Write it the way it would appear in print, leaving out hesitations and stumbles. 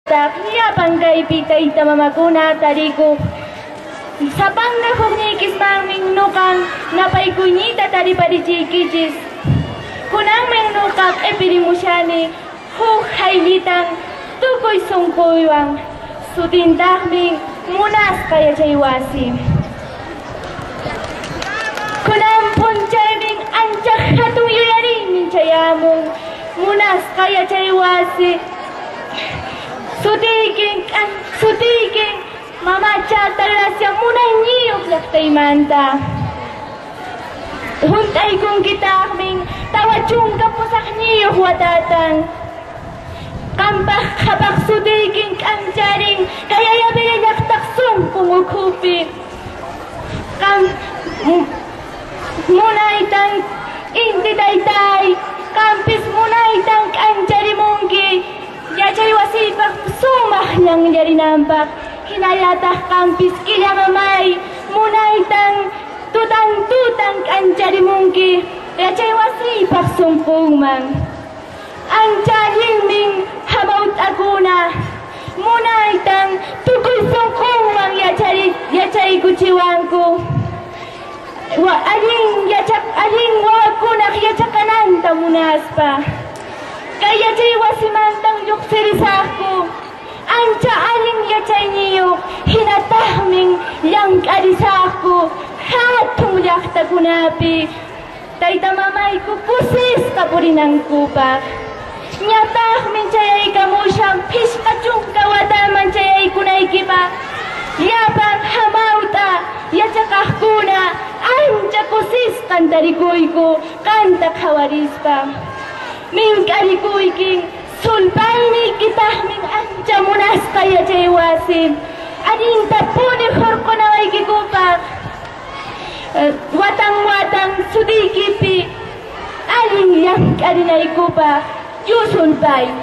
Yapang kay pitay tamamakuna tarigo. Sapang na kuknikis mangming nukang napay kunyita tari parichikijis. Kunang meng nukak epirimusyani hukaylitang tukoy sungkoywang sutindakming munas kaya chaywasi. Kunang punchayming anchak hatong yuyari min chayamong munas kaya chaywasi. Sutiging mamacha talasya munay niyok laktay manta. Huntay kong kitakming tawachong kapusak niyok watatang. Kampak kapak sutiging kamcharing kaya yabili naktaksong pumukupi. Munay tang inti taytay kampis munay tang kamchari mungki. Yachay wasipak sumah yang jadi nampak hinayatah kampis kila mamay munaitang tutang kancari mungki yachay wasipak sumpung mang ancaling ming hamaut aguna munaitang tukul sungkung mang yachay kuciwangku aling wakunak yachakanan tamunaspa kaya chay wasimantang yuksirisaku anca aling yachay niyo hinatahming yang karisaku hatong yakta kunapi tayta mamay ko pusis kapurinang kupak nyatahming chayay kamusyang piskachung kawataman chayay kunay kipa yapang hamauta yachakahkuna anca kusis kantarikoy ko kanta kawarispa mingkari king sulpani kitahming anca munas kaya chaywasin ading tapuni horko naway kikupak watang sudikipi aling yang karinay kupak yusulpay